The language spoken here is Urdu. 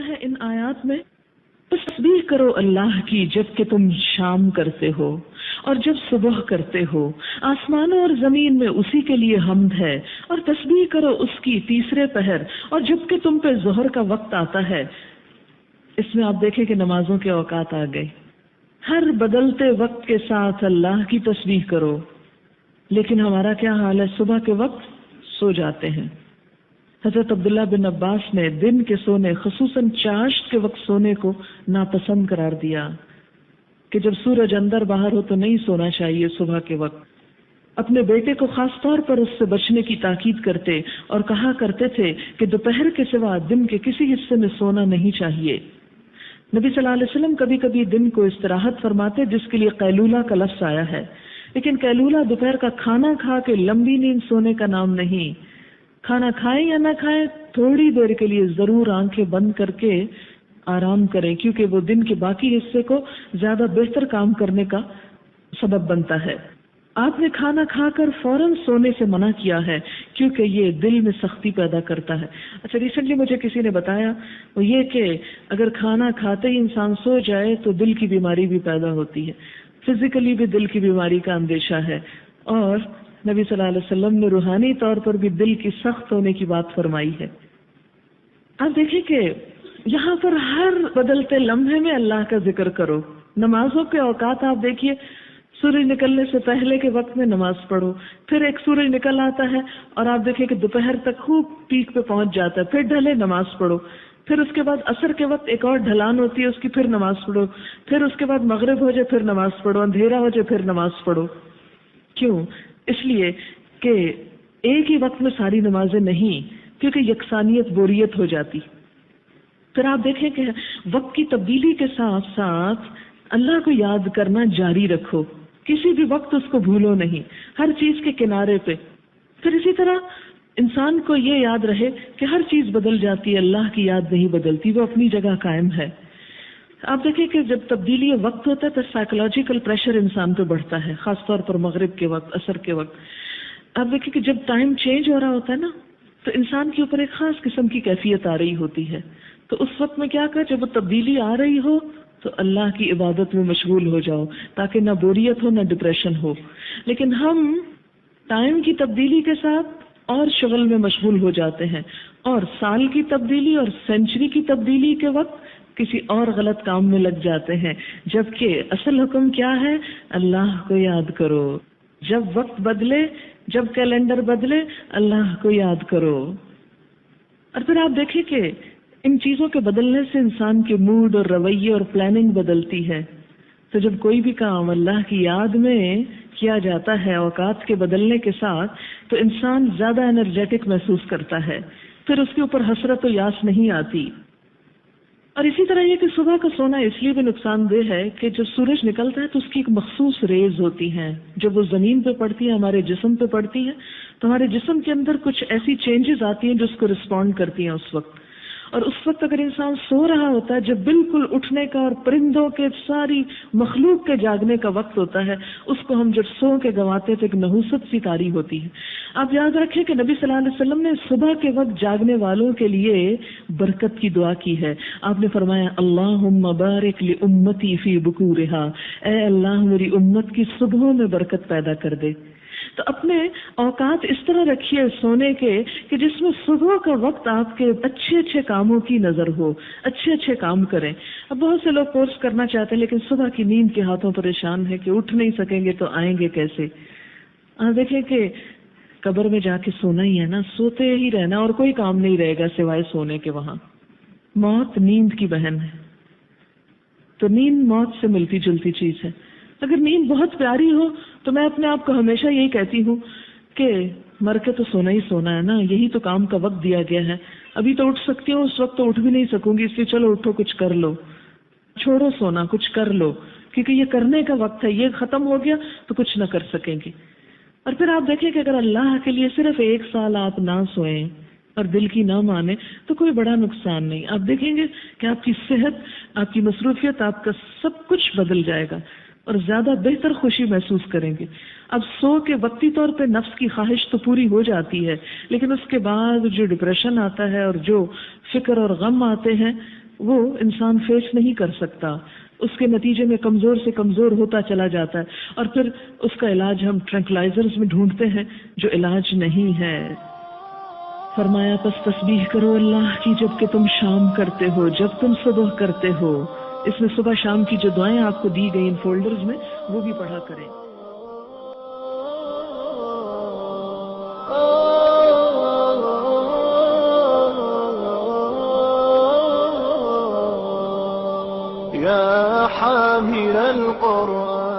ہے ان آیات میں تسبیح کرو اللہ کی جب کہ تم شام کرتے ہو اور جب صبح کرتے ہو، آسمانوں اور زمین میں اسی کے لیے حمد ہے، اور تسبیح کرو اس کی تیسرے پہر اور جب کہ تم پہ ظہر کا وقت آتا ہے۔ اس میں آپ دیکھیں کہ نمازوں کے اوقات آ گئے، ہر بدلتے وقت کے ساتھ اللہ کی تسبیح کرو، لیکن ہمارا کیا حال ہے؟ صبح کے وقت سو جاتے ہیں۔ حضرت عبداللہ بن عباس نے دن کے سونے، خصوصاً چاشت کے وقت سونے کو ناپسند قرار دیا کہ جب سورج اندر باہر ہو تو نہیں سونا چاہیے صبح کے وقت۔ اپنے بیٹے کو خاص طور پر اس سے بچنے کی تاکید کرتے اور کہا کرتے تھے کہ دوپہر کے سوا دن کے کسی حصے میں سونا نہیں چاہیے۔ نبی صلی اللہ علیہ وسلم کبھی کبھی دن کو استراحت فرماتے، جس کے لیے قیلولہ کا لفظ آیا ہے، لیکن قیلولہ دوپہر کا کھانا کھا کے لمبی نیند سونے کا نام نہیں۔ کھانا کھائیں یا نہ کھائیں، تھوڑی دیر کے لیے ضرور آنکھیں بند کر کے آرام کریں، کیونکہ وہ دن کے باقی حصے کو زیادہ بہتر کام کرنے کا سبب بنتا ہے۔ آپ نے کھانا کھا کر فوراً سونے سے منع کیا ہے، کیونکہ یہ دل میں سختی پیدا کرتا ہے۔ اچھا، ریسنٹلی مجھے کسی نے بتایا وہ یہ کہ اگر کھانا کھاتے ہی انسان سو جائے تو دل کی بیماری بھی پیدا ہوتی ہے، فزیکلی بھی دل کی بیماری کا اندیشہ ہے، اور نبی صلی اللہ علیہ وسلم نے روحانی طور پر بھی دل کی سخت ہونے کی بات فرمائی ہے۔ آپ دیکھیں کہ یہاں پر ہر بدلتے لمحے میں اللہ کا ذکر کرو۔ نمازوں کے اوقات آپ دیکھیے، سورج نکلنے سے پہلے کے وقت میں نماز پڑھو، پھر ایک سورج نکل آتا ہے اور آپ دیکھیں کہ دوپہر تک خوب پیک پہ پہنچ جاتا ہے، پھر ڈھلے نماز پڑھو، پھر اس کے بعد عصر کے وقت ایک اور ڈھلان ہوتی ہے اس کی، پھر نماز پڑھو، پھر اس کے بعد مغرب ہو جائے پھر نماز پڑھو، اندھیرا ہو جائے پھر نماز پڑھو۔ کیوں؟ اس لیے کہ ایک ہی وقت میں ساری نمازیں نہیں، کیونکہ یکسانیت بوریت ہو جاتی۔ پھر آپ دیکھیں کہ وقت کی تبدیلی کے ساتھ ساتھ اللہ کو یاد کرنا جاری رکھو، کسی بھی وقت اس کو بھولو نہیں، ہر چیز کے کنارے پہ۔ پھر اسی طرح انسان کو یہ یاد رہے کہ ہر چیز بدل جاتی ہے، اللہ کی یاد نہیں بدلتی، وہ اپنی جگہ قائم ہے۔ آپ دیکھیں کہ جب تبدیلی وقت ہوتا ہے تو سائیکولوجیکل پریشر انسان پہ بڑھتا ہے، خاص طور پر مغرب کے وقت، عصر کے وقت۔ آپ دیکھیں کہ جب ٹائم چینج ہو رہا ہوتا ہے نا، تو انسان کے اوپر ایک خاص قسم کی کیفیت آ رہی ہوتی ہے، تو اس وقت میں کیا کر، جب وہ تبدیلی آ رہی ہو تو اللہ کی عبادت میں مشغول ہو جاؤ، تاکہ نہ بوریت ہو نہ ڈپریشن ہو۔ لیکن ہم ٹائم کی تبدیلی کے ساتھ اور شغل میں مشغول ہو جاتے ہیں، اور سال کی تبدیلی اور سینچری کی تبدیلی کے وقت کسی اور غلط کام میں لگ جاتے ہیں، جبکہ اصل حکم کیا ہے؟ اللہ کو یاد کرو۔ جب وقت بدلے، جب کیلنڈر بدلے، اللہ کو یاد کرو۔ اور پھر آپ دیکھیں کہ ان چیزوں کے بدلنے سے انسان کے موڈ اور رویے اور پلاننگ بدلتی ہے۔ تو جب کوئی بھی کام اللہ کی یاد میں کیا جاتا ہے اوقات کے بدلنے کے ساتھ، تو انسان زیادہ انرجیٹک محسوس کرتا ہے، پھر اس کے اوپر حسرت و یاس نہیں آتی۔ اور اسی طرح یہ کہ صبح کا سونا اس لیے بھی نقصان دہ ہے کہ جب سورج نکلتا ہے تو اس کی ایک مخصوص ریز ہوتی ہیں، جب وہ زمین پہ پڑتی ہے، ہمارے جسم پہ پڑتی ہے، تو ہمارے جسم کے اندر کچھ ایسی چینجز آتی ہیں جو اس کو رسپونڈ کرتی ہیں اس وقت۔ اور اس وقت اگر انسان سو رہا ہوتا ہے، جب بالکل اٹھنے کا اور پرندوں کے ساری مخلوق کے جاگنے کا وقت ہوتا ہے، اس کو ہم جب سو کے گواتے تو ایک نحوست سی طاری ہوتی ہے۔ آپ یاد رکھیں کہ نبی صلی اللہ علیہ وسلم نے صبح کے وقت جاگنے والوں کے لیے برکت کی دعا کی ہے۔ آپ نے فرمایا، اللہم بارک لامتی فی بکورہا، اے اللہ میری امت کی صبحوں میں برکت پیدا کر دے۔ تو اپنے اوقات اس طرح رکھیے سونے کے کہ جس میں صبح کا وقت آپ کے اچھے اچھے کاموں کی نظر ہو، اچھے اچھے کام کریں۔ اب بہت سے لوگ کورس کرنا چاہتے ہیں لیکن صبح کی نیند کے ہاتھوں پریشان ہے کہ اٹھ نہیں سکیں گے تو آئیں گے کیسے۔ آپ دیکھیں کہ قبر میں جا کے سونا ہی ہے نا، سوتے ہی رہنا اور کوئی کام نہیں رہے گا سوائے سونے کے۔ وہاں موت نیند کی بہن ہے، تو نیند موت سے ملتی جلتی چیز ہے۔ اگر نیند بہت پیاری ہو تو میں اپنے آپ کو ہمیشہ یہی کہتی ہوں کہ مر کے تو سونا ہی سونا ہے نا، یہی تو کام کا وقت دیا گیا ہے، ابھی تو اٹھ سکتی ہوں، اس وقت تو اٹھ بھی نہیں سکوں گی، اس لیے چلو اٹھو کچھ کر لو، چھوڑو سونا کچھ کر لو، کیونکہ یہ کرنے کا وقت ہے، یہ ختم ہو گیا تو کچھ نہ کر سکیں گے۔ اور پھر آپ دیکھیں کہ اگر اللہ کے لیے صرف 1 سال آپ نہ سوئیں اور دل کی نہ مانے تو کوئی بڑا نقصان نہیں۔ آپ دیکھیں گے کہ آپ کی صحت، آپ کی مصروفیت، آپ کا سب کچھ بدل جائے گا اور زیادہ بہتر خوشی محسوس کریں گے۔ اب سو کے وقتی طور پہ نفس کی خواہش تو پوری ہو جاتی ہے، لیکن اس کے بعد جو ڈپریشن آتا ہے اور جو فکر اور غم آتے ہیں وہ انسان فیس نہیں کر سکتا، اس کے نتیجے میں کمزور سے کمزور ہوتا چلا جاتا ہے، اور پھر اس کا علاج ہم ٹرنکلائزرز میں ڈھونڈتے ہیں جو علاج نہیں ہے۔ فرمایا پس تسبیح کرو اللہ کی جب کہ تم شام کرتے ہو، جب تم صبح کرتے ہو۔ اس میں صبح شام کی جو دعائیں آپ کو دی گئی ان فولڈرز میں وہ بھی پڑھا کریں۔ يا حامل القرآن